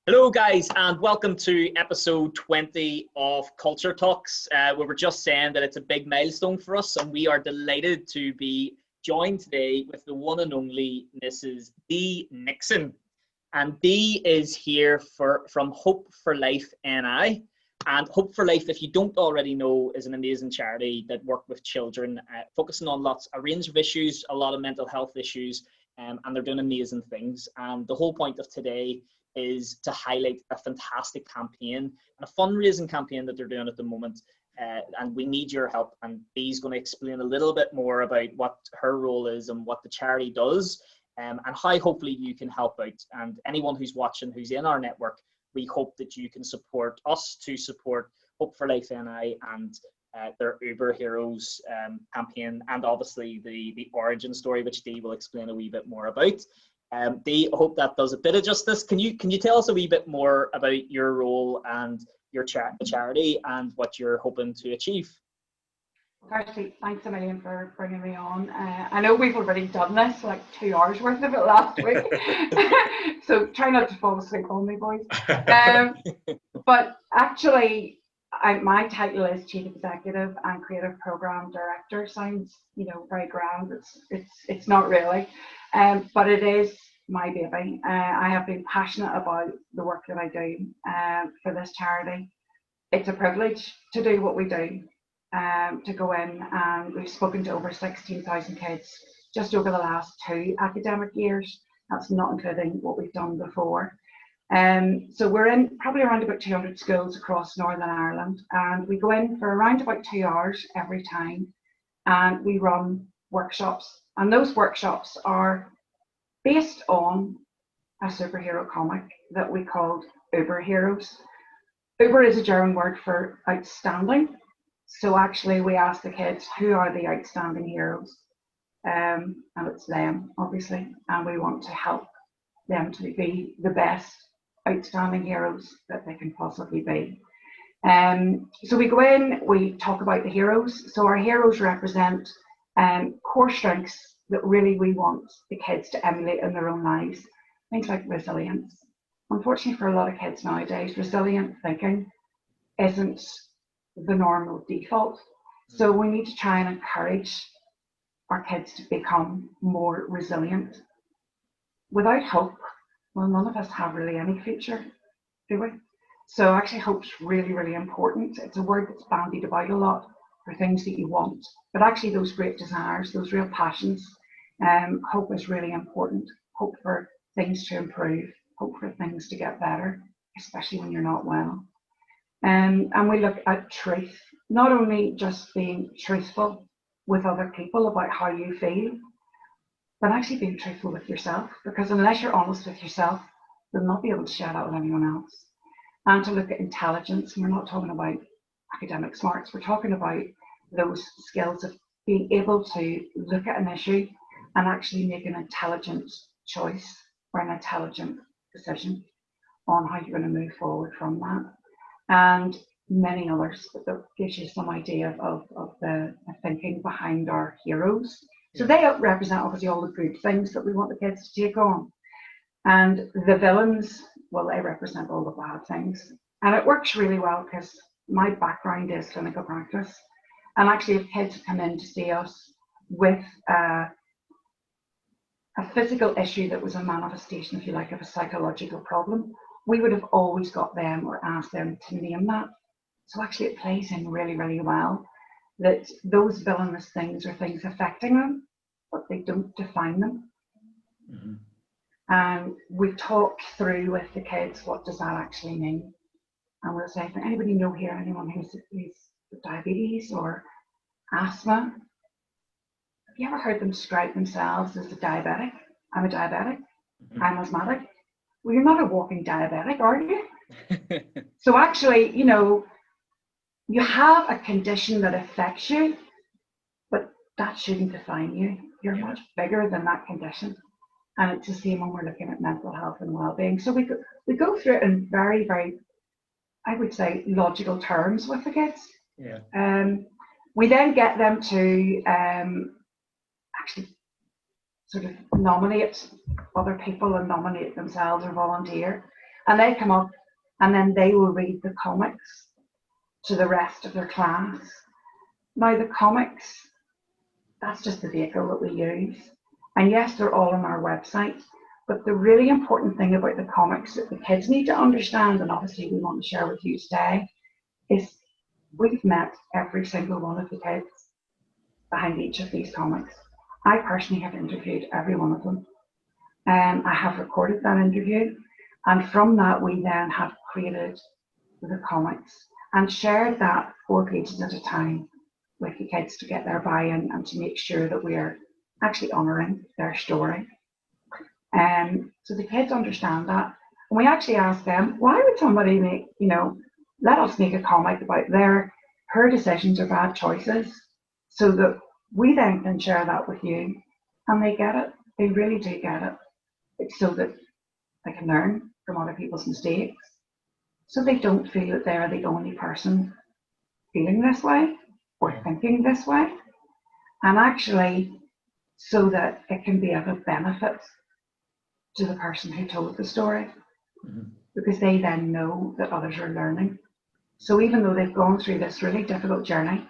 Hello guys, and welcome to episode 20 of Culture Talks. We were just saying that it's a big milestone for us, and we are delighted to be joined today with the one and only Mrs. Dee Nixon. And Dee is here from Hope4LifeNI. And Hope4Life, if you don't already know, is an amazing charity that work with children, focusing on a range of issues, a lot of mental health issues, and they're doing amazing things. And the whole point of today is to highlight a fantastic campaign and a fundraising campaign that they're doing at the moment. And we need your help. And Dee's going to explain a little bit more about what her role is and what the charity does, and how hopefully you can help out. And anyone who's watching, who's in our network, we hope that you can support us to support Hope4LifeNI and their Uberheroes campaign, and obviously the origin story, which Dee will explain a wee bit more about. Dee, I hope that does a bit of justice. Can you tell us a wee bit more about your role and your charity and what you're hoping to achieve? Firstly, thanks a million for bringing me on. I know we've already done this, like 2 hours worth of it last week, so try not to fall asleep on me, boys. But actually, my title is Chief Executive and Creative Program Director. Sounds, very grand. It's not really, but it is my baby. I have been passionate about the work that I do for this charity. It's a privilege to do what we do. To go in, and we've spoken to over 16,000 kids just over the last 2 academic years. That's not including what we've done before. So we're in probably around about 200 schools across Northern Ireland, and we go in for around about 2 hours every time, and we run workshops. And those workshops are based on a superhero comic that we called Uberheroes. Uber is a German word for outstanding. So actually we ask the kids, who are the outstanding heroes? And it's them, obviously, and we want to help them to be the best outstanding heroes that they can possibly be. So we go in, we talk about the heroes. So our heroes represent core strengths that really we want the kids to emulate in their own lives. Things like resilience. Unfortunately for a lot of kids nowadays, resilient thinking isn't the normal default. So we need to try and encourage our kids to become more resilient. Without hope, well, none of us have really any future, do we? So actually hope's really, really important. It's a word that's bandied about a lot for things that you want, but actually those great desires, those real passions, hope is really important. Hope for things to improve, hope for things to get better, especially when you're not well. And we look at truth, not only just being truthful with other people about how you feel, but actually being truthful with yourself, because unless you're honest with yourself, you'll not be able to share that with anyone else. And to look at intelligence, we're not talking about academic smarts, we're talking about those skills of being able to look at an issue and actually make an intelligent choice or an intelligent decision on how you're going to move forward from that. And many others that gives you some idea of the thinking behind our heroes. So they represent obviously all the good things that we want the kids to take on. And the villains, well, they represent all the bad things. And it works really well because my background is clinical practice. And actually if kids come in to see us with a physical issue that was a manifestation, if you like, of a psychological problem, we would have always got them or asked them to name that. So actually it plays in really, really well that those villainous things are things affecting them, but they don't define them. Mm-hmm. And we talk through with the kids, what does that actually mean? And we'll say, anybody know here anyone who's diabetes or asthma? Have you ever heard them describe themselves as a diabetic? I'm a diabetic, mm-hmm. I'm asthmatic. Well, you're not a walking diabetic, are you? So actually, you have a condition that affects you, but that shouldn't define you. You're much bigger than that condition. And it's the same when we're looking at mental health and well-being. So we go through it in very, very, I would say, logical terms with the kids. Yeah. We then get them to actually sort of nominate other people and nominate themselves or volunteer. And they come up and then they will read the comics to the rest of their class. Now the comics, that's just the vehicle that we use. And yes, they're all on our website, but the really important thing about the comics that the kids need to understand, and obviously we want to share with you today, is we've met every single one of the kids behind each of these comics. I personally have interviewed every one of them. I have recorded that interview, and from that we then have created the comics and shared that 4 pages at a time with the kids to get their buy-in and to make sure that we are actually honouring their story. So the kids understand that. And we actually ask them, why would somebody make, let us make a comic about her decisions or bad choices, so that we then can share that with you. And they get it. They really do get it. It's so that they can learn from other people's mistakes, so they don't feel that they're the only person feeling this way or thinking this way, and actually so that it can be of a benefit to the person who told the story, because they then know that others are learning. So even though they've gone through this really difficult journey,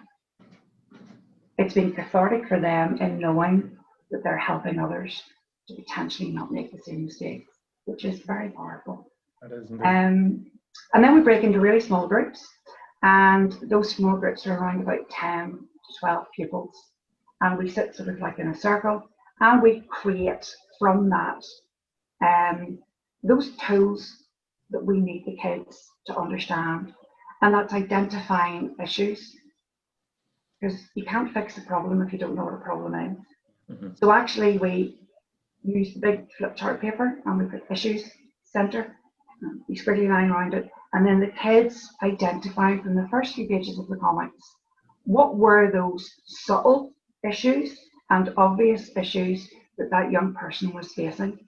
it's been cathartic for them in knowing that they're helping others to potentially not make the same mistakes, which is very powerful. That is and then we break into really small groups, and those small groups are around about 10 to 12 pupils, and we sit sort of like in a circle, and we create from that those tools that we need the kids to understand, and that's identifying issues, because you can't fix a problem if you don't know what a problem is. So actually we use the big flip chart paper and we put issues center, we squiggly line around it, and then the kids identify from the first few pages of the comics what were those subtle issues and obvious issues that young person was facing.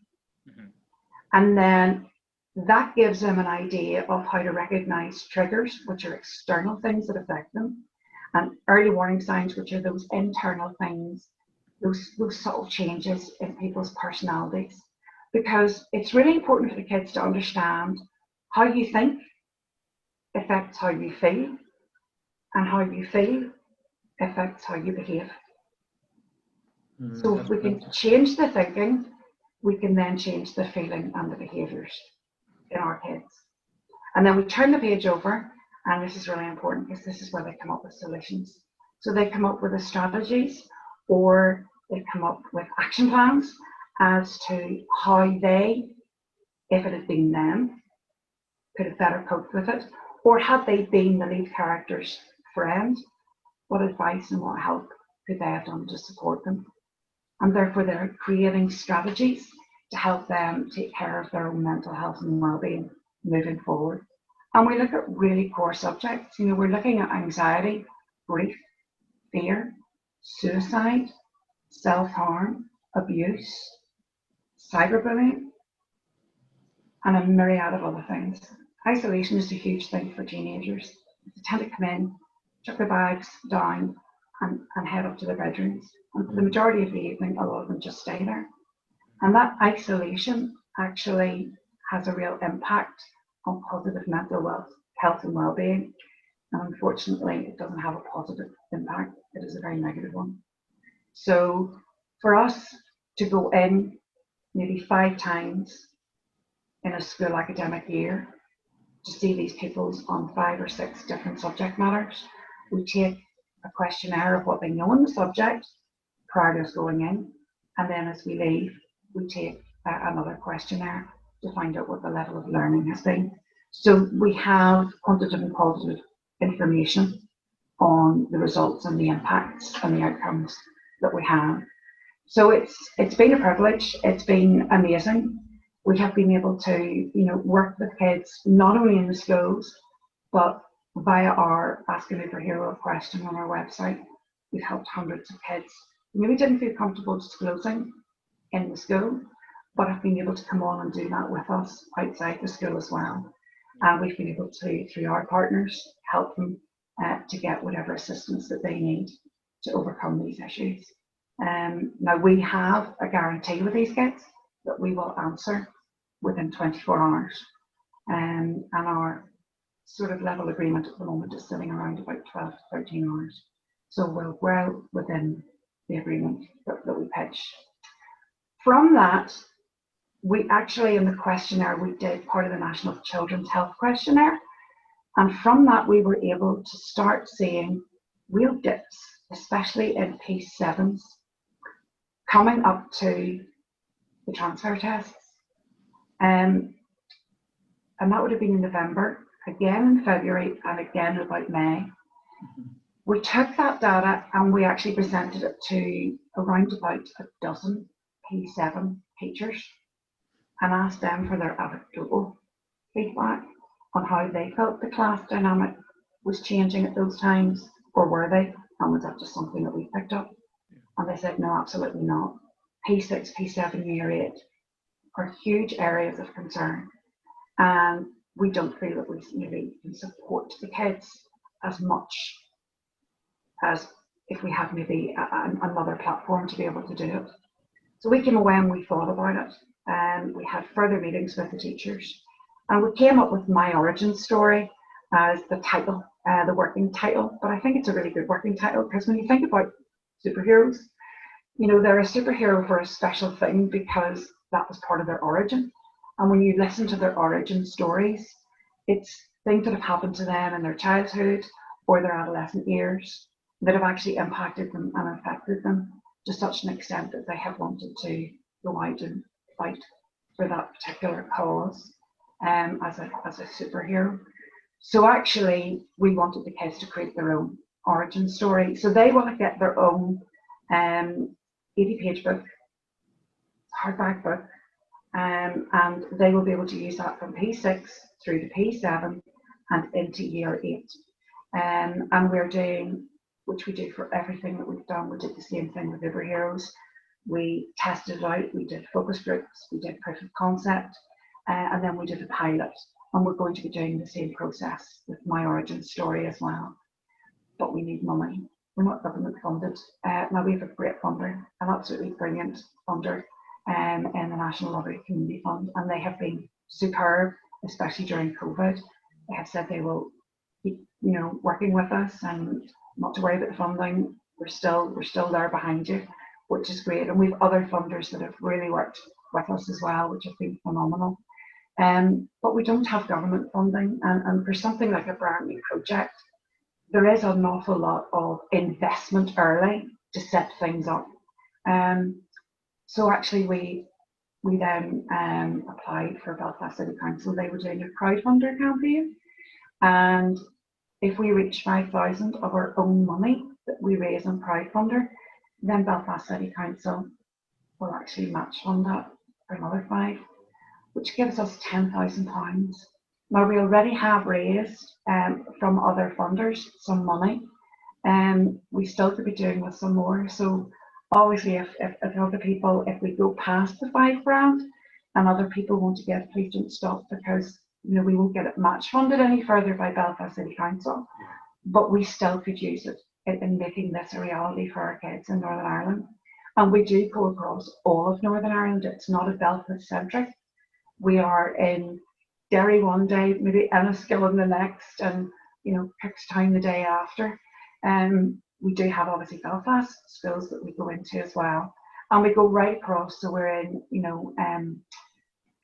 And then that gives them an idea of how to recognize triggers, which are external things that affect them, and early warning signs, which are those internal things, those subtle changes in people's personalities. Because it's really important for the kids to understand how you think affects how you feel, and how you feel affects how you behave. So if we can change the thinking, we can then change the feeling and the behaviours in our kids. And then we turn the page over, and this is really important because this is where they come up with solutions. So they come up with the strategies, or they come up with action plans as to how they, if it had been them, could have better coped with it, or had they been the lead character's friend, what advice and what help could they have done to support them. And therefore they're creating strategies to help them take care of their own mental health and well-being moving forward. And we look at really core subjects. We're looking at anxiety, grief, fear, suicide, self-harm, abuse, cyberbullying, and a myriad of other things. Isolation is a huge thing for teenagers. They tend to come in, chuck their bags down, and head up to their bedrooms. And for the majority of the evening, a lot of them just stay there. And that isolation actually has a real impact on positive mental health and well-being. And unfortunately, it doesn't have a positive impact. It is a very negative one. So for us to go in maybe 5 times in a school academic year to see these pupils on 5 or 6 different subject matters, we take a questionnaire of what they know on the subject prior to us going in, and then as we leave, we take another questionnaire to find out what the level of learning has been. So we have quantitative and qualitative information on the results and the impacts and the outcomes that we have. So it's been a privilege. It's been amazing. We have been able to work with kids not only in the schools, but via our Ask an Uberhero question on our website. We've helped hundreds of kids who maybe didn't feel comfortable disclosing in the school, but have been able to come on and do that with us outside the school as well. And we've been able to, through our partners, help them to get whatever assistance that they need to overcome these issues. Now we have a guarantee with these kids that we will answer within 24 hours. and our sort of level agreement at the moment is sitting around about 12 to 13 hours. So we're well within the agreement that we pitch. From that, we actually, in the questionnaire, we did part of the National Children's Health Questionnaire. And from that, we were able to start seeing real dips, especially in P7s, coming up to the transfer tests. And that would have been in November, again in February, and again about May. We took that data and we actually presented it to around about a dozen P7 teachers and asked them for their anecdotal feedback on how they felt the class dynamic was changing at those times, or were they, and was that just something that we picked up? And they said, no, absolutely not. P6, P7, Year 8 are huge areas of concern, and we don't feel that we maybe can support the kids as much as if we had maybe another platform to be able to do it. So we came away and we thought about it, and we had further meetings with the teachers, and we came up with My Origin Story as the title, the working title. But I think it's a really good working title, because when you think about superheroes, you know, they're a superhero for a special thing because that was part of their origin. And when you listen to their origin stories, it's things that have happened to them in their childhood or their adolescent years that have actually impacted them and affected them to such an extent that they have wanted to go out and fight for that particular cause as a superhero. So actually, we wanted the kids to create their own origin story. So they want to get their own 80-page book, hardback book, and they will be able to use that from P6 through to P7 and into Year 8. And we're doing, which we do for everything that we've done, we did the same thing with Uberheroes. We tested it out, we did focus groups, we did proof of concept, and then we did a pilot. And we're going to be doing the same process with My Origin Story as well. But we need money. We're not government funded. Now we have a great funder, an absolutely brilliant funder in the National Lottery Community Fund, and they have been superb, especially during COVID. They have said they will keep, you know, working with us and not to worry about the funding. We're still there behind you, which is great. And we have other funders that have really worked with us as well, which have been phenomenal. But we don't have government funding, and for something like a brand new project, there is an awful lot of investment early to set things up. So actually we then applied for Belfast City Council. They were doing a crowdfunder campaign, and if we reach 5,000 of our own money that we raise on crowdfunder, then Belfast City Council will actually match fund that for another 5, which gives us £10,000. Now we already have raised from other funders some money, and we still could be doing with some more. So obviously, if other people, if we go past the £5,000 and other people want to give, please don't stop, because you know we won't get it match funded any further by Belfast City Council, but we still could use it in making this a reality for our kids in Northern Ireland. And we do go across all of Northern Ireland. It's not a Belfast centric. We are in Derry one day, maybe Enniskillen the next, and you know Cookstown the day after. We do have obviously Belfast schools that we go into as well, and we go right across. So we're in, you know,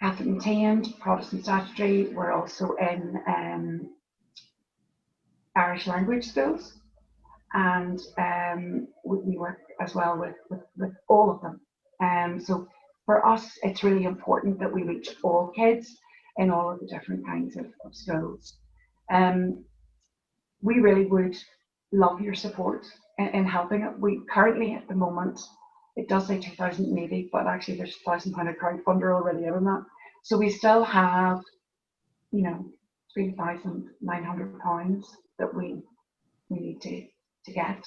Catholic Maintained, Protestant Statutory. We're also in Irish language schools, and we work as well with all of them. So for us, it's really important that we reach all kids in all of the different kinds of schools. We really would love your support in helping it. We currently, at the moment, it does say 2,080, but actually there's £1,000 of crowdfunder already in that. So we still have, you know, £3,900 that we need to get.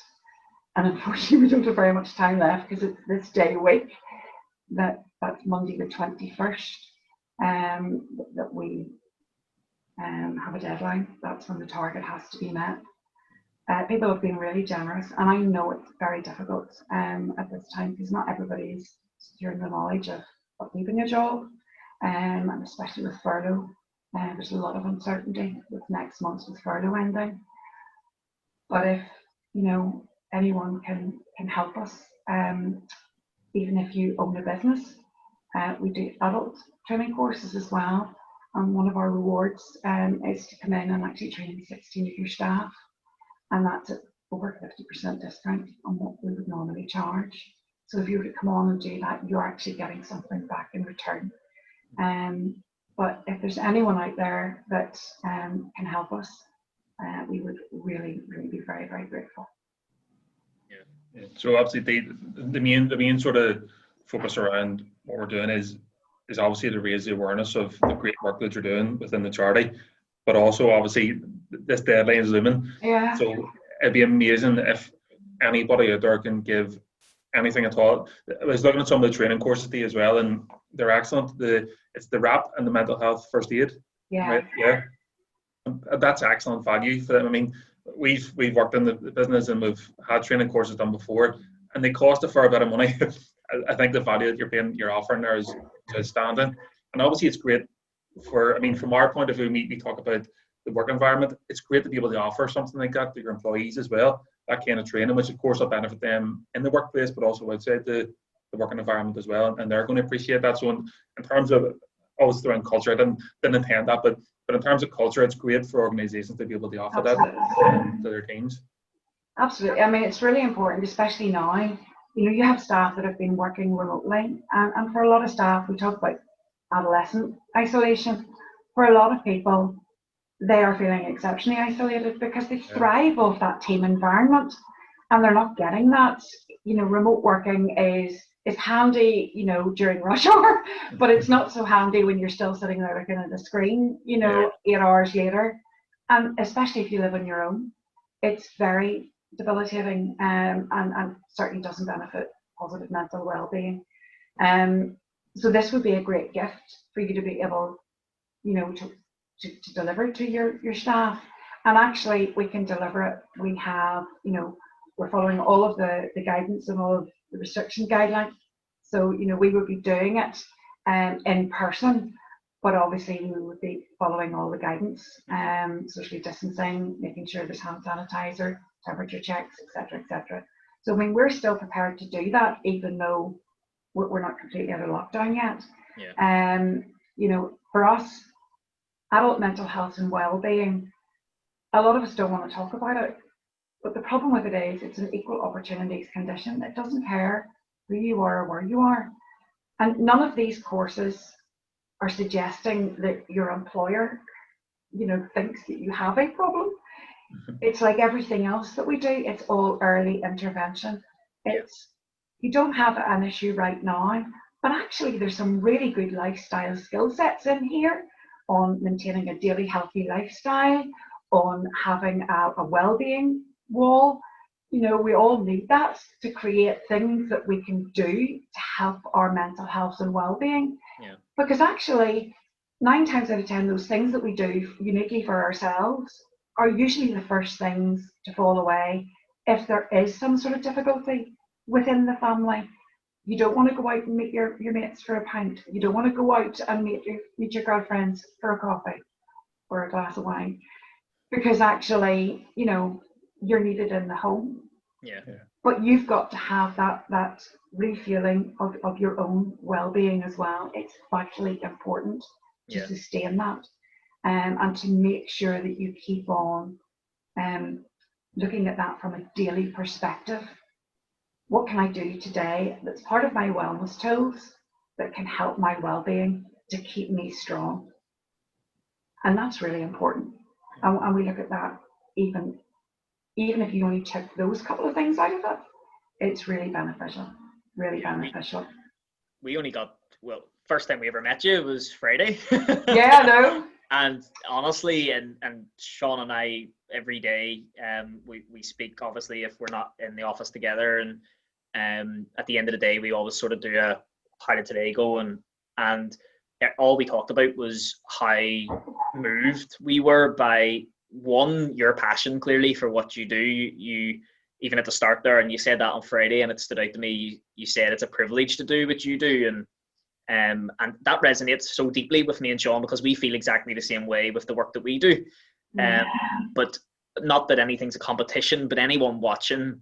And unfortunately, we don't have very much time left, because it's this day a week. That's Monday the 21st, that we have a deadline. That's when the target has to be met. People have been really generous, and I know it's very difficult at this time, because not everybody is securing the knowledge of leaving a job, and especially with furlough. There's a lot of uncertainty with next month's with furlough ending. But if anyone can help us, even if you own a business, we do adult training courses as well. And one of our rewards is to come in and actually train 16 of your staff, and that's at over 50% discount on what we would normally charge. So if you were to come on and do that, you're actually getting something back in return. But if there's anyone out there that can help us, we would really, really be very, very grateful. Yeah. So obviously the main sort of focus around what we're doing is obviously to raise the awareness of the great work that you're doing within the charity, but also obviously this deadline is looming. Yeah. So it'd be amazing if anybody out there can give anything at all. I was looking at some of the training courses as well, and they're excellent. It's the RAP and the mental health first aid. Yeah. Right? Yeah. That's excellent value for them. I mean, we've worked in the business and we've had training courses done before, and they cost a fair bit of money. I think the value that you're offering there is outstanding. And obviously it's great from our point of view, we talk about the work environment. It's great to be able to offer something like that to your employees as well, that kind of training, which of course will benefit them in the workplace, but also outside the working environment as well. And they're going to appreciate that. So in terms of, always around culture, I didn't intend that, but in terms of culture, it's great for organizations to be able to offer that to their teams. Absolutely. I mean, it's really important, especially now. You have staff that have been working remotely, and for a lot of staff, we talk about adolescent isolation. For a lot of people, they are feeling exceptionally isolated because they thrive off that team environment, and they're not getting that. Remote working is handy, during rush hour, but it's not so handy when you're still sitting there looking at the screen, 8 hours later. And especially if you live on your own, it's very debilitating, and certainly doesn't benefit positive mental well-being. So this would be a great gift for you to be able, to deliver to your staff. And actually, we can deliver it. We have, we're following all of the guidance and all of the restriction guidelines. So, we would be doing it in person, but obviously we would be following all the guidance, socially distancing, making sure there's hand sanitizer, temperature checks, etc., etc. So, we're still prepared to do that, even though we're not completely out of lockdown yet. Yeah. For us, adult mental health and well-being, a lot of us don't want to talk about it. But the problem with it is it's an equal opportunities condition. It doesn't care who you are or where you are. And none of these courses are suggesting that your employer, thinks that you have a problem. It's like everything else that we do. It's all early intervention. You don't have an issue right now, but actually there's some really good lifestyle skill sets in here on maintaining a daily healthy lifestyle, on having a well-being wall. We all need that to create things that we can do to help our mental health and well-being. Yeah. Because actually, 9 times out of 10, those things that we do uniquely for ourselves are usually the first things to fall away if there is some sort of difficulty within the family. You don't want to go out and meet your mates for a pint. You don't want to go out and meet your girlfriends for a coffee or a glass of wine, because actually, you're needed in the home. Yeah. But you've got to have that refueling of your own well-being as well. It's vitally important to sustain that, and to make sure that you keep on looking at that from a daily perspective. What can I do today that's part of my wellness tools that can help my well-being to keep me strong? And that's really important. And we look at that even if you only took those couple of things out of it, it's really beneficial, really beneficial. We only got, first time we ever met you was Friday. Yeah, I know. And honestly, and Sean and I, every day, we speak, obviously, if we're not in the office together. And at the end of the day, we always sort of do a, how did today go? And all we talked about was how moved we were by, one, your passion clearly for what you do. You even at the start there, and you said that on Friday, and it stood out to me. You said it's a privilege to do what you do, And that resonates so deeply with me and Sean, because we feel exactly the same way with the work that we do. But not that anything's a competition, but anyone watching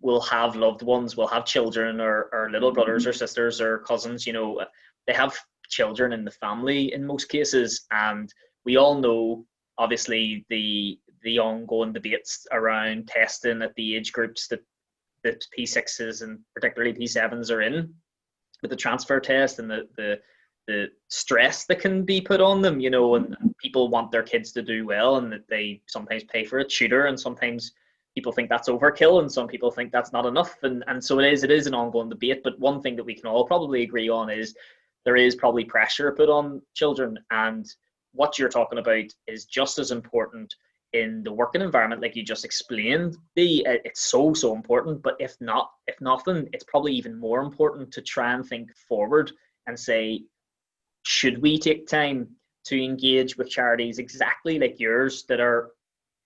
will have loved ones, will have children, or little brothers or sisters or cousins. They have children in the family in most cases, and we all know, obviously, the ongoing debates around testing at the age groups that P6s and particularly P7s are in, with the transfer test and the stress that can be put on them, and people want their kids to do well, and that they sometimes pay for a tutor, and sometimes people think that's overkill, and some people think that's not enough, and so it is an ongoing debate. But one thing that we can all probably agree on is there is probably pressure put on children, and what you're talking about is just as important in the working environment, like you just explained. It's so important, but if nothing, it's probably even more important to try and think forward and say, should we take time to engage with charities exactly like yours that are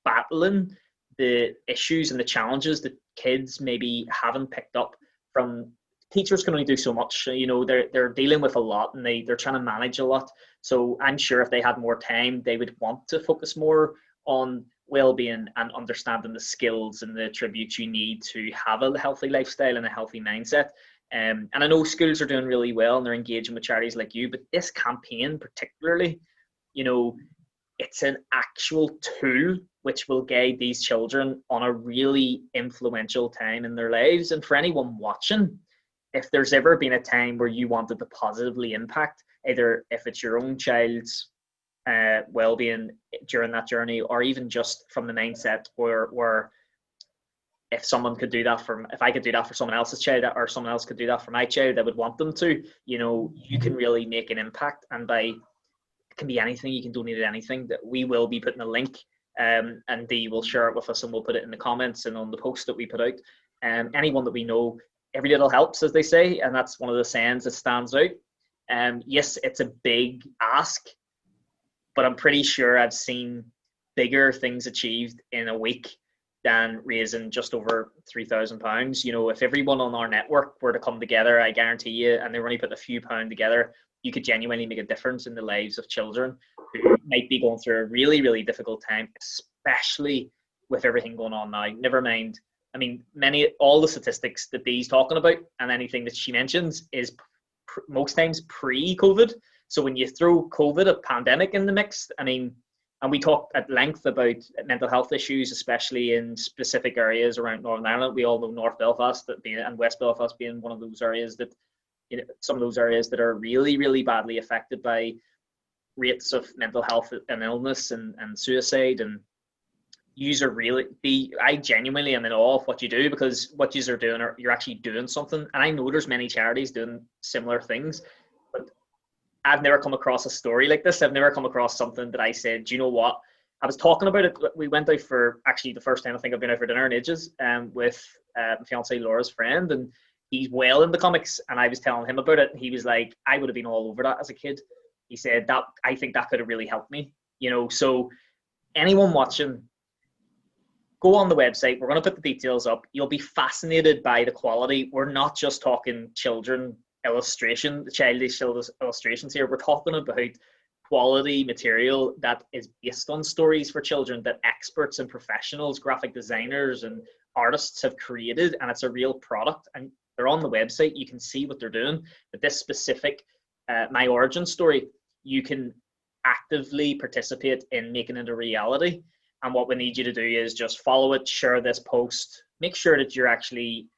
battling the issues and the challenges that kids maybe haven't picked up from? Teachers can only do so much, they're dealing with a lot, and they're trying to manage a lot. So I'm sure if they had more time, they would want to focus more on well-being and understanding the skills and the attributes you need to have a healthy lifestyle and a healthy mindset. And I know schools are doing really well and they're engaging with charities like you, but this campaign particularly, it's an actual tool which will guide these children on a really influential time in their lives. And for anyone watching, if there's ever been a time where you wanted to positively impact, either if it's your own child's well-being during that journey, or even just from the mindset where if I could do that for someone else's child, or someone else could do that for my child, I would want them to, you can really make an impact. And it can be anything, you can donate anything. That we will be putting a link, and Dee will share it with us, and we'll put it in the comments and on the post that we put out. Anyone that we know, every little helps, as they say, and that's one of the sayings that stands out. Yes, it's a big ask, but I'm pretty sure I've seen bigger things achieved in a week than raising just over £3,000. If everyone on our network were to come together, I guarantee you, and they were only put a few pounds together, you could genuinely make a difference in the lives of children who might be going through a really, really difficult time, especially with everything going on now. Never mind, all the statistics that Dee's talking about and anything that she mentions is most times pre-COVID. So when you throw COVID, a pandemic, in the mix, and we talked at length about mental health issues, especially in specific areas around Northern Ireland. We all know North Belfast and West Belfast being one of those areas that, some of those areas that are really, really badly affected by rates of mental health and illness and suicide. And I genuinely am in awe of what you do, because what you are doing, you're actually doing something. And I know there's many charities doing similar things, but I've never come across a story like this. I've never come across something that I said, do you know what? I was talking about it. We went out for, actually the first time I think I've been out for dinner in ages, with my fiancée Laura's friend, and he's well into comics, and I was telling him about it, and he was like, I would have been all over that as a kid. He said, that I think that could have really helped me. So anyone watching, go on the website. We're going to put the details up. You'll be fascinated by the quality. We're not just talking children illustration, the childish illustrations here. We're talking about quality material that is based on stories for children that experts and professionals, graphic designers and artists have created, and it's a real product, and they're on the website. You can see what they're doing. But this specific My Origin Story, you can actively participate in making it a reality. And what we need you to do is just follow it, share this post, make sure that you're actually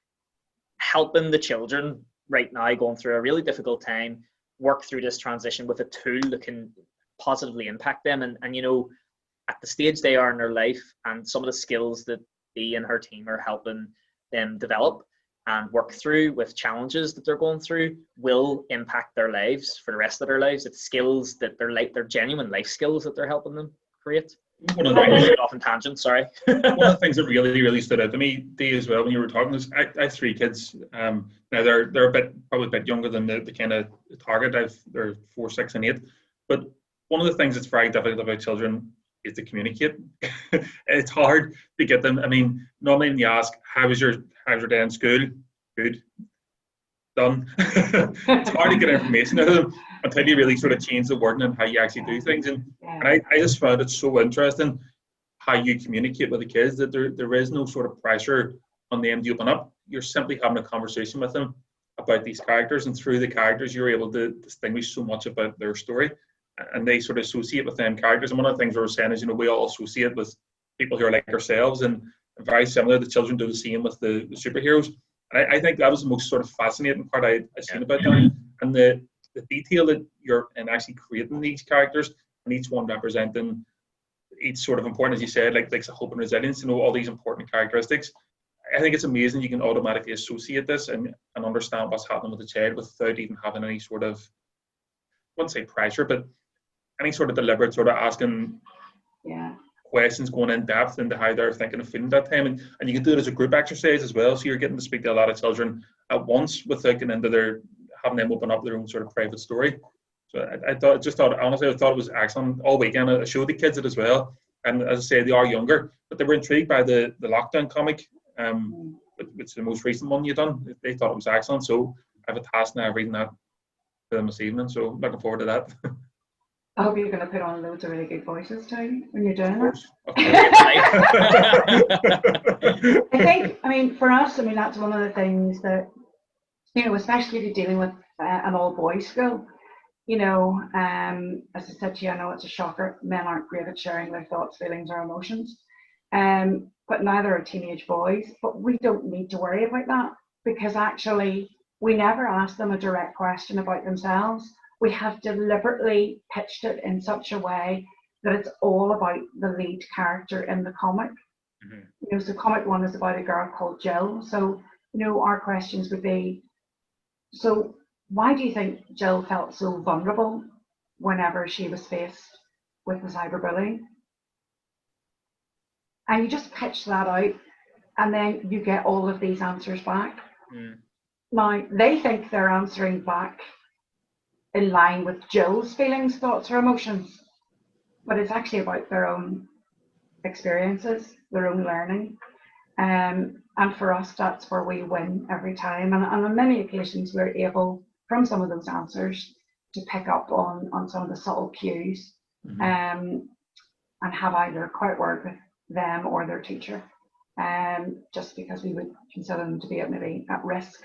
helping the children right now going through a really difficult time, work through this transition with a tool that can positively impact them. And at the stage they are in their life, and some of the skills that Dee and her team are helping them develop and work through with challenges that they're going through, will impact their lives for the rest of their lives. It's skills that they're genuine life skills that they're helping them create. One of the things, off in tangent, sorry. one of the things that really, really stood out to me, Dee, as well, when you were talking, is I have 3 kids. Now they're probably a bit younger than the kind of target. They're 4, 6, and 8. But one of the things that's very difficult about children is to communicate. It's hard to get them. Normally when you ask, how was your day in school? Good. done. It's hard to get information out of them until you really sort of change the wording and how you actually do things. And I just found it so interesting how you communicate with the kids, that there is no sort of pressure on them to open up. You're simply having a conversation with them about these characters, and through the characters you're able to distinguish so much about their story, and they sort of associate with them characters. And one of the things we were saying is, we all associate with people who are like ourselves, and very similar. The children do the same with the superheroes. And I think that was the most sort of fascinating part I've seen about that, and the detail that you're in actually creating these characters, and each one representing each sort of important, as you said, like hope and resilience, all these important characteristics. I think it's amazing you can automatically associate this and understand what's happening with the child without even having any sort of, I wouldn't say pressure, but any sort of deliberate sort of asking questions, going in depth into how they're thinking and feeling that time. And you can do it as a group exercise as well. So you're getting to speak to a lot of children at once without getting into having them open up their own sort of private story. So honestly, I thought it was excellent. All weekend I showed the kids it as well. And as I say, they are younger, but they were intrigued by the lockdown comic, which is the most recent one you've done. They thought it was excellent. So I have a task now of reading that for them this evening. So looking forward to that. I hope you're going to put on loads of really good voices, Tony, when you're doing it. I think, for us, that's one of the things that, especially if you're dealing with an all-boys school, as I said to you, I know it's a shocker, men aren't great at sharing their thoughts, feelings, or emotions, but neither are teenage boys. But we don't need to worry about that, because actually we never ask them a direct question about themselves. We have deliberately pitched it in such a way that it's all about the lead character in the comic. Mm-hmm. So comic one is about a girl called Jill. So, our questions would be, so why do you think Jill felt so vulnerable whenever she was faced with the cyberbullying? And you just pitch that out, and then you get all of these answers back. Mm. Now, they think they're answering back in line with Jill's feelings, thoughts, or emotions, but it's actually about their own experiences, their own learning. And for us, that's where we win every time. And on many occasions, we're able, from some of those answers, to pick up on some of the subtle cues, and have either a quick word with them or their teacher, just because we would consider them to be maybe at risk,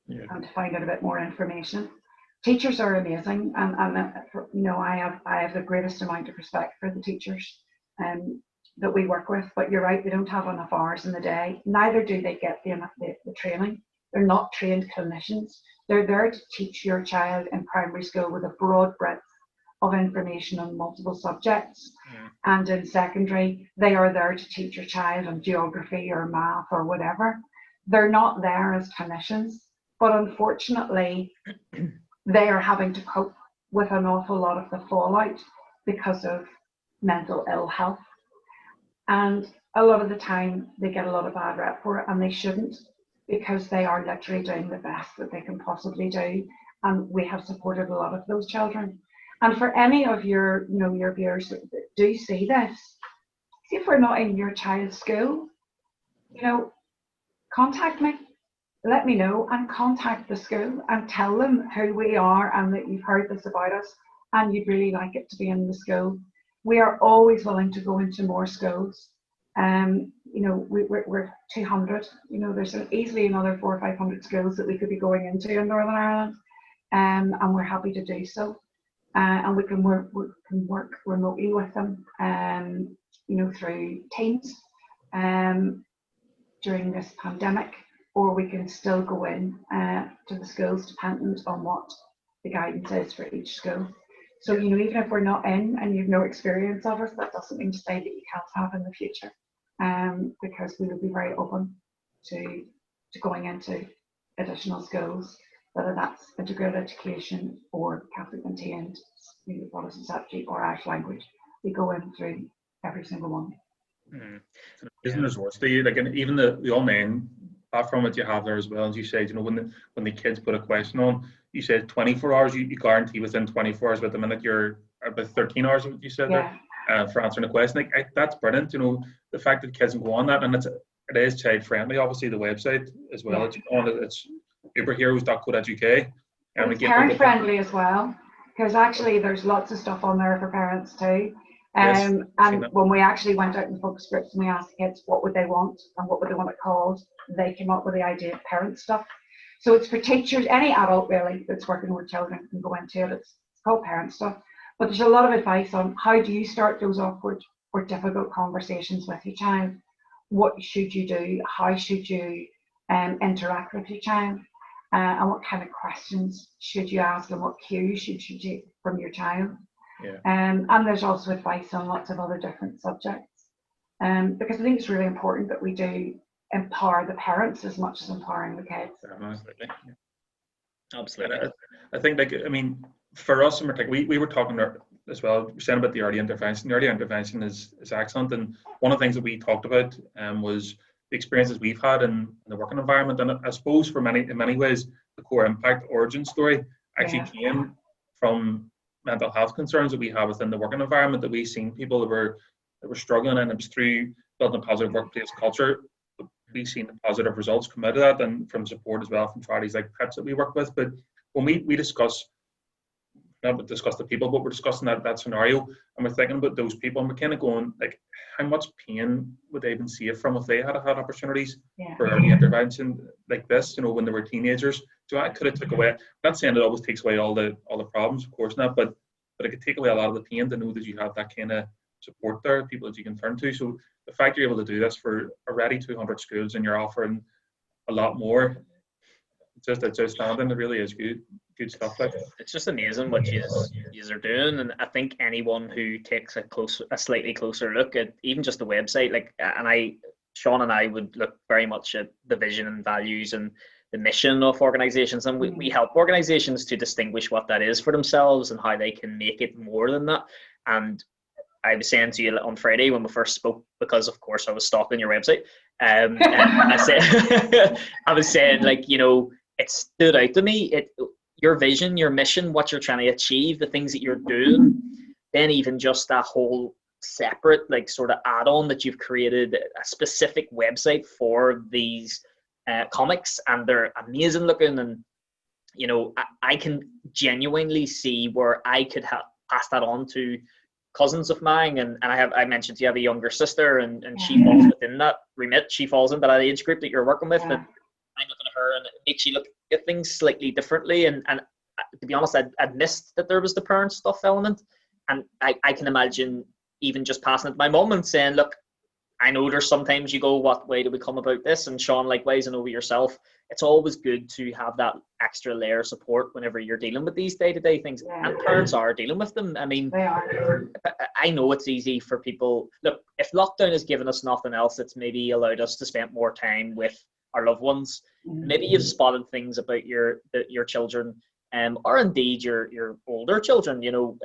and to find out a bit more information. Teachers are amazing, and I have the greatest amount of respect for the teachers that we work with. But you're right, they don't have enough hours in the day. Neither do they get the training. They're not trained clinicians. They're there to teach your child in primary school with a broad breadth of information on multiple subjects. And in secondary, they are there to teach your child on geography or math or whatever. They're not there as clinicians, but unfortunately, they are having to cope with an awful lot of the fallout because of mental ill health. And a lot of the time they get a lot of bad rep for it, and they shouldn't, because they are literally doing the best that they can possibly do. And we have supported a lot of those children. And for any of your viewers that do see this, see if we're not in your child's school, contact me. Let me know, and contact the school and tell them who we are and that you've heard this about us and you'd really like it to be in the school. We are always willing to go into more schools. We're 200. There's easily another 400 or 500 schools that we could be going into in Northern Ireland, and we're happy to do so. And we can work remotely with them, through Teams during this pandemic. Or we can still go in to the schools, dependent on what the guidance is for each school. So, even if we're not in and you've no experience of us, that doesn't mean to say that you can't have in the future, because we will be very open to going into additional schools, whether that's integrated education or Catholic maintained, Protestant subject or Irish language. We go in through every single one. Isn't there resource to you? Like, even the online platform that you have there as well, as you said, when the kids put a question on, you said 24 hours, you guarantee within 24 hours, but the minute you're about 13 hours, what you said there, for answering a question. That's brilliant. The fact that kids can go on that, and it is child friendly, obviously the website as well. It's Uberheroes.co.uk. It's parent friendly as well, because actually there's lots of stuff on there for parents too. And when we actually went out in focus groups and we asked kids what would they want and what would they want it called, they came up with the idea of parent stuff. So it's for teachers, any adult really that's working with children can go into it. It's called parent stuff. But there's a lot of advice on how do you start those awkward or difficult conversations with your child. What should you do? How should you interact with your child? And what kind of questions should you ask and what cues should you take from your child? Yeah. And there's also advice on lots of other different subjects. Because I think it's really important that we do empower the parents as much as empowering the kids. Absolutely. Absolutely. I think, like, I mean, for us in particular, we were talking as well, we said about the early intervention. The early intervention is excellent. And one of the things that we talked about was the experiences we've had in the working environment. And I suppose in many ways, the core impact origin story actually came from mental health concerns that we have within the working environment, that we've seen people that were struggling, and it was through building a positive workplace culture. We've seen the positive results come out of that, and from support as well from charities like PEPs that we work with. But when we discuss, not discuss the people, but we're discussing that scenario, and we're thinking about those people, and we're kind of going, like, how much pain would they have been saved from if they had had opportunities for early intervention like this, you know, when they were teenagers? So I could have took away, I'm not saying it always takes away all the problems, of course not, but it could take away a lot of the pain to know that you have that kind of support there, people that you can turn to. So the fact you're able to do this for already 200 schools and you're offering a lot more, it's outstanding. It really is good stuff. Like, it's just amazing what you are doing, and I think anyone who takes a slightly closer look at even just the website, like, and Sean and I would look very much at the vision and values and the mission of organizations, and we help organizations to distinguish what that is for themselves and how they can make it more than that. And I was saying to you on Friday when we first spoke, because of course I was stalking your website, and I was saying, like, you know, it stood out to me, your vision, your mission, what you're trying to achieve, the things that you're doing, then even just that whole separate, like, sort of add-on that you've created, a specific website for these comics, and they're amazing looking, and, you know, I can genuinely see where I could pass that on to cousins of mine, and I mentioned you have a younger sister, and she falls within that remit. She falls into that age group that you're working with, and I'm looking at her, and it makes you look at things slightly differently. And to be honest, I'd missed that there was the parent stuff element, and I can imagine even just passing it to my mum and saying, look, I know there's sometimes you go, what way do we come about this? And Sean, likewise, and over yourself, it's always good to have that extra layer of support whenever you're dealing with these day-to-day things. And parents are dealing with them. I mean, They are. I know it's easy for people. Look, if lockdown has given us nothing else, it's maybe allowed us to spend more time with our loved ones. Maybe you've spotted things about your children, or indeed your older children, you know,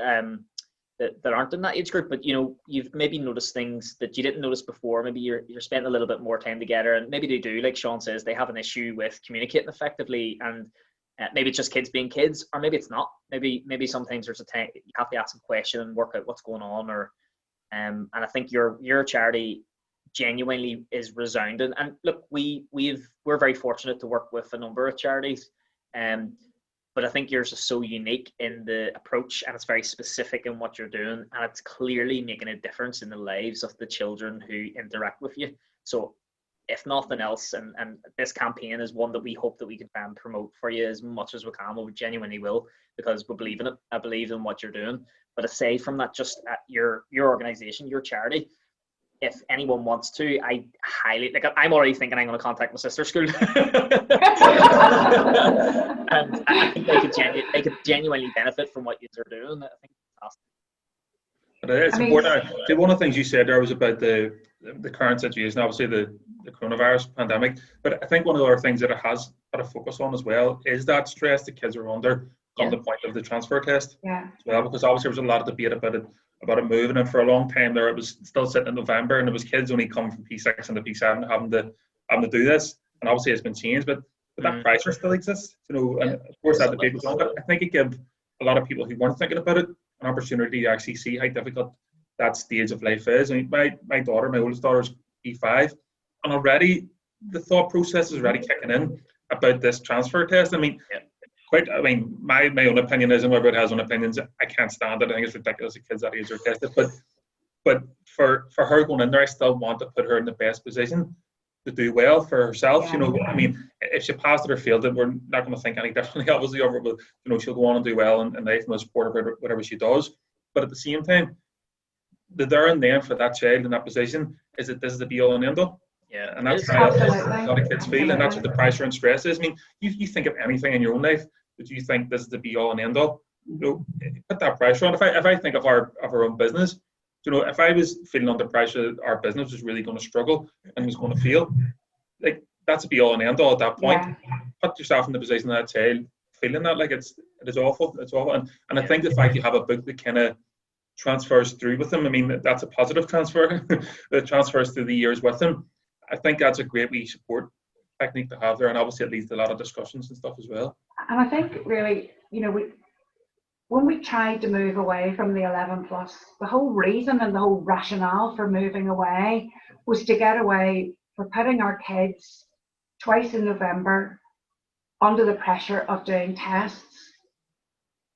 that aren't in that age group, but, you know, you've maybe noticed things that you didn't notice before. Maybe you're spending a little bit more time together, and maybe they do, like Sean says, they have an issue with communicating effectively, and maybe it's just kids being kids, or maybe it's not. Maybe sometimes there's a time you have to ask a question and work out what's going on, or and I think your charity genuinely is resounding. And look, we're very fortunate to work with a number of charities, but I think yours is so unique in the approach, and it's very specific in what you're doing, and it's clearly making a difference in the lives of the children who interact with you. So if nothing else, and this campaign is one that we hope that we can promote for you as much as we can. We genuinely will, because we believe in it. I believe in what you're doing. But aside from that, just at your organization, your charity, if anyone wants to, I highly, like, I'm already thinking I'm going to contact my sister's school. And I think they could genuinely benefit from what you are doing. I think it's fantastic. But it's important. One of the things you said there was about the current situation, obviously the coronavirus pandemic. But I think one of the other things that it has put a focus on as well is that stress the kids are under on the point of the transfer test. Yeah. As well, because obviously there was a lot of debate about it moving, and for a long time there it was still sitting in November, and it was kids only coming from P6 into P7 having to do this, and obviously it's been changed, but that pressure still exists, you know, and of course that debate was on. But I think it gave a lot of people who weren't thinking about it an opportunity to actually see how difficult that stage of life is. I mean, my oldest daughter is P5, and already the thought process is already kicking in. about this transfer test. I mean, my own opinion is, and everybody has own opinions, I can't stand it. I think it's ridiculous that kids that age are tested. But for her going in there, I still want to put her in the best position to do well for herself. Yeah. You know, I mean, if she passed it or failed it, we're not going to think any differently, obviously, of it. But, you know, she'll go on and do well in life, and we'll support her whatever she does. But at the same time, the there and then for that child in that position is that this is the be all and end all. Yeah, and that's how a lot of kids feel, and that's what the pressure and stress is. I mean, you think of anything in your own life that you think this is the be all and end all. You know, put that pressure on. If I think of our own business, you know, if I was feeling under pressure, our business was really going to struggle and was going to fail, like that's a be all and end all at that point. Yeah. Put yourself in the position of that child feeling that, like it is awful. It's awful, and I think the fact you have a book that kind of transfers through with them. I mean, that's a positive transfer that transfers through the years with them. I think that's a great wee support technique to have there, and obviously it leads to a lot of discussions and stuff as well. And I think really, you know, when we tried to move away from the 11 plus, the whole reason and the whole rationale for moving away was to get away from putting our kids twice in November under the pressure of doing tests.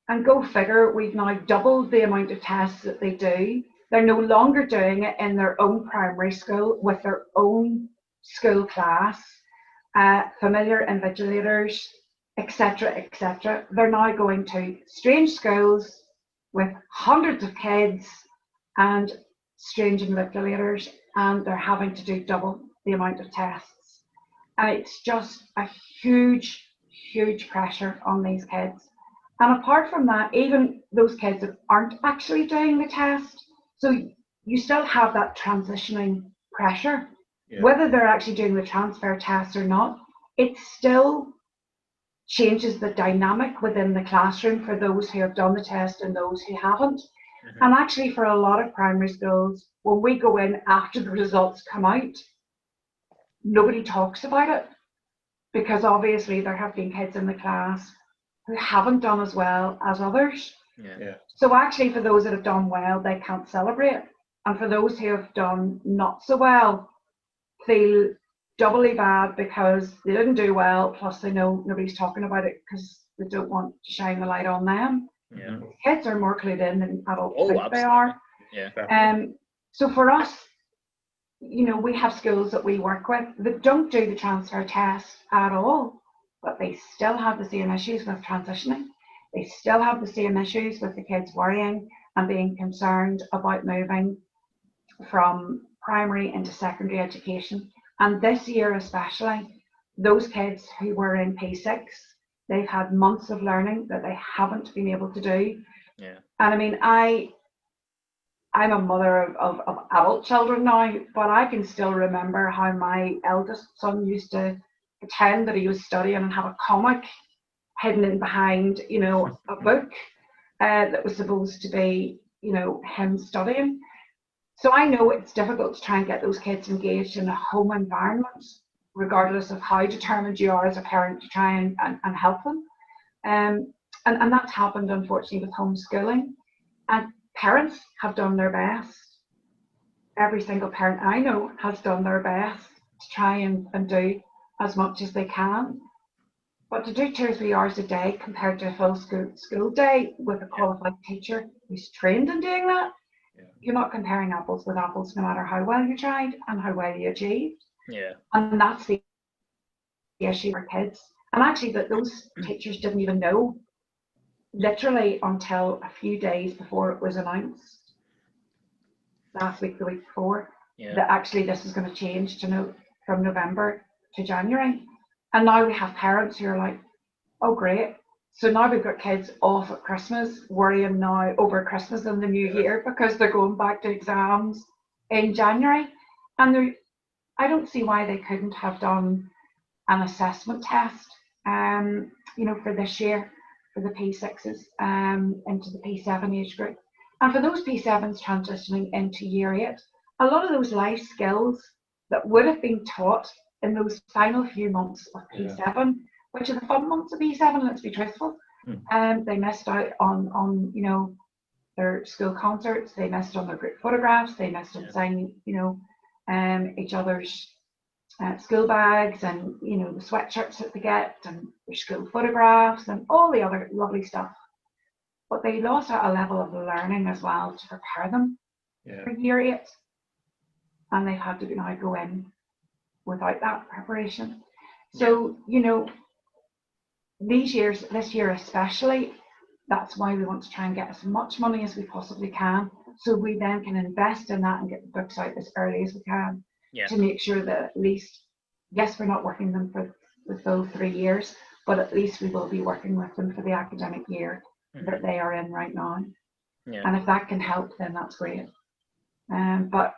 And go figure, we've now doubled the amount of tests that they do. They're no longer doing it in their own primary school with their own school class, familiar invigilators, etc., etc. They're now going to strange schools with hundreds of kids and strange invigilators, and they're having to do double the amount of tests. And it's just a huge, huge pressure on these kids. And apart from that, even those kids that aren't actually doing the test, so you still have that transitioning pressure, whether they're actually doing the transfer test or not. It still changes the dynamic within the classroom for those who have done the test and those who haven't. Mm-hmm. And actually for a lot of primary schools, when we go in after the results come out, nobody talks about it, because obviously there have been kids in the class who haven't done as well as others. Yeah. So actually for those that have done well, they can't celebrate. And for those who have done not so well, feel doubly bad because they didn't do well, plus they know nobody's talking about it because they don't want to shine the light on them. Yeah. Kids are more clued in than adults think absolutely. they are. Yeah. So for us, you know, we have schools that we work with that don't do the transfer test at all, but they still have the same issues with transitioning. They still have the same issues with the kids worrying and being concerned about moving from primary into secondary education. And this year especially, those kids who were in P6, they've had months of learning that they haven't been able to do. Yeah. And I mean, I'm a mother of adult children now, but I can still remember how my eldest son used to pretend that he was studying and have a comic hidden in behind, you know, a book that was supposed to be, you know, him studying. So I know it's difficult to try and get those kids engaged in a home environment, regardless of how determined you are as a parent to try and help them. And that's happened, unfortunately, with homeschooling. And parents have done their best. Every single parent I know has done their best to try and do as much as they can. But to do 2 or 3 hours a day compared to a full school day with a qualified teacher who's trained in doing that, you're not comparing apples with apples, no matter how well you tried and how well you achieved. Yeah. And that's the issue for kids. And actually that those teachers didn't even know, literally until a few days before it was announced, last week, the week before, that actually this is going to change to from November to January. And now we have parents who are like, oh great, so now we've got kids off at Christmas, worrying now over Christmas and the new year because they're going back to exams in January. And I don't see why they couldn't have done an assessment test, you know, for this year, for the P6s into the P7 age group. And for those P7s transitioning into year 8, a lot of those life skills that would have been taught in those final few months of P7, which are the fun months of P7, let's be truthful. They missed out on, you know, their school concerts, they missed on their group photographs, they missed on signing, you know, each other's school bags and, you know, the sweatshirts that they get and their school photographs and all the other lovely stuff. But they lost out a level of learning as well to prepare them for year 8. And they've had to now go in without that preparation. So, you know, this year especially, that's why we want to try and get as much money as we possibly can, so we then can invest in that and get the books out as early as we can, to make sure that at least, yes, we're not working them for the full 3 years, but at least we will be working with them for the academic year that they are in right now. And if that can help, then that's great. But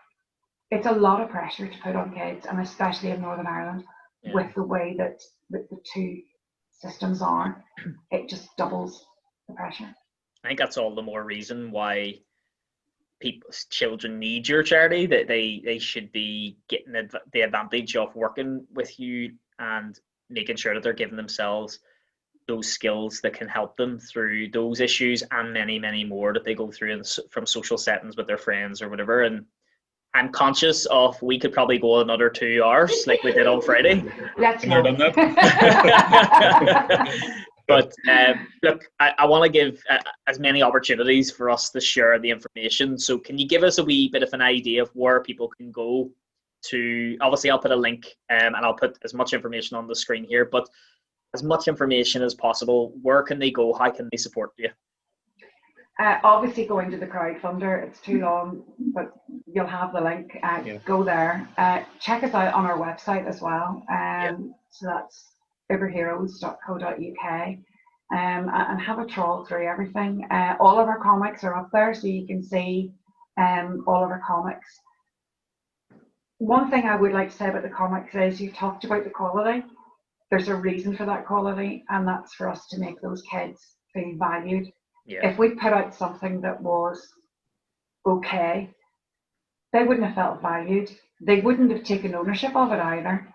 it's a lot of pressure to put on kids, and especially in Northern Ireland, with the way that the two systems are, it just doubles the pressure. I think that's all the more reason why children need your charity, that they should be getting the advantage of working with you and making sure that they're giving themselves those skills that can help them through those issues and many, many more that they go through from social settings with their friends or whatever. And I'm conscious of, we could probably go another 2 hours like we did on Friday. Let's not. But look, I want to give as many opportunities for us to share the information. So can you give us a wee bit of an idea of where people can go to? Obviously, I'll put a link and I'll put as much information on the screen here, but as much information as possible. Where can they go? How can they support you? Obviously, go into the crowdfunder. It's too long, but you'll have the link. Go there. Check us out on our website as well. So that's Uberheroes.co.uk, and have a trawl through everything. All of our comics are up there, so you can see all of our comics. One thing I would like to say about the comics is, you've talked about the quality. There's a reason for that quality, and that's for us to make those kids feel valued. If we put out something that was okay, they wouldn't have felt valued. They wouldn't have taken ownership of it either.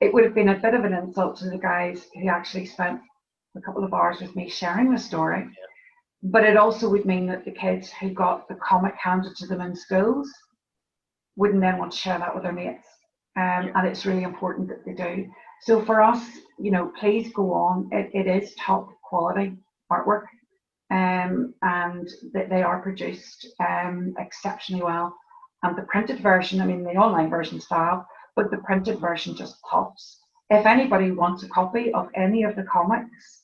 It would have been a bit of an insult to the guys who actually spent a couple of hours with me sharing the story. But it also would mean that the kids who got the comic handed to them in schools wouldn't then want to share that with their mates. And it's really important that they do. So for us, you know, please go on. It is top quality artwork, and that they are produced exceptionally well. And the printed version, I mean, the online version's fab, but the printed version just pops. If anybody wants a copy of any of the comics,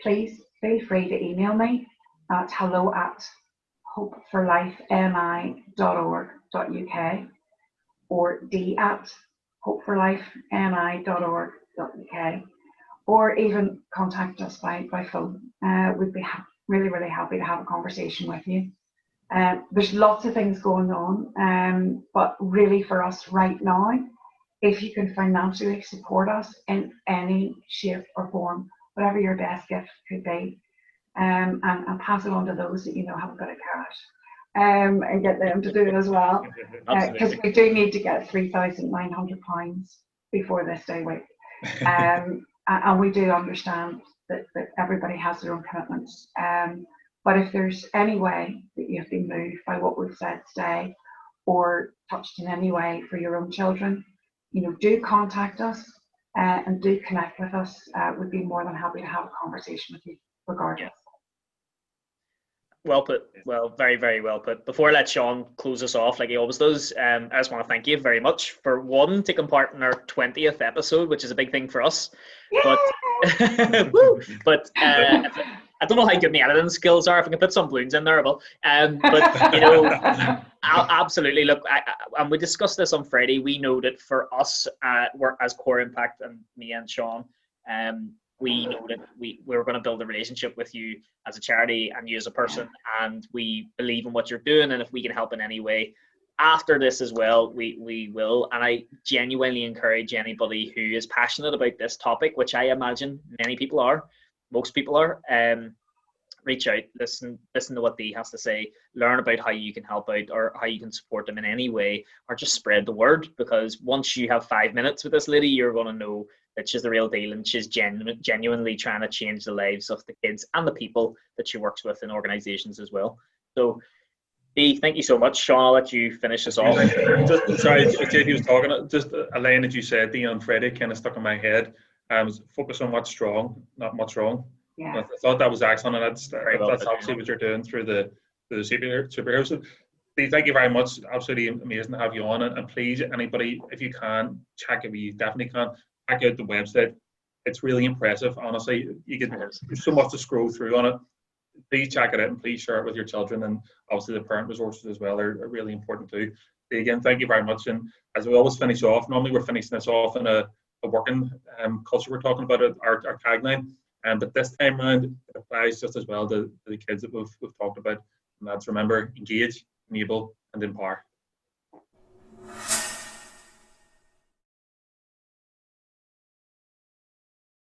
please feel free to email me at hello@hope4lifeni.org.uk or d@hope4lifeni.org.uk, or even contact us by phone. We'd be really, really happy to have a conversation with you. There's lots of things going on, but really for us right now, if you can financially support us in any shape or form, whatever your best gift could be, and pass it on to those that you know have a bit of cash, and get them to do it as well, because we do need to get £3,900 before this day week, and we do understand that everybody has their own commitments, but if there's any way that you've been moved by what we've said today, or touched in any way for your own children, you know, do contact us and do connect with us. We'd be more than happy to have a conversation with you regardless. Well put. Well, very, very well put. Before I let Sean close us off, like he always does, I just want to thank you very much for taking part in our 20th episode, which is a big thing for us. Yay! But I don't know how good my editing skills are. If I can put some balloons in there, I will. But you know, absolutely. Look, and we discussed this on Friday. We know that for us, as Core Impact and me and Sean, we know that we're going to build a relationship with you as a charity and you as a person, and we believe in what you're doing. And if we can help in any way after this as well, we will. And I genuinely encourage anybody who is passionate about this topic, which I imagine many people are, most people are, reach out, listen to what Dee has to say, learn about how you can help out or how you can support them in any way, or just spread the word, because once you have 5 minutes with this lady, you're going to know that she's the real deal and she's genuinely trying to change the lives of the kids and the people that she works with in organizations as well. So Dee, thank you so much. Sean, I'll let you finish this off. Just, sorry, JP was talking, just a line that you said, Dee, on Friday kind of stuck in my head. Focus on what's strong, not what's wrong. Yeah. I thought that was excellent, and that's well obviously what you're doing through the superheroes. So, Dee, thank you very much. Absolutely amazing to have you on. And please, anybody, if you can, check it. You definitely can. Check out the website. It's really impressive, honestly. There's so much to scroll through on it. Please check it out and please share it with your children. And obviously the parent resources as well are really important too. Dee, again, thank you very much. And as we always finish off, normally we're finishing this off in a working culture. We're talking about our tagline. But this time around, it applies just as well to the kids that we've talked about. And that's remember, engage, enable, and empower.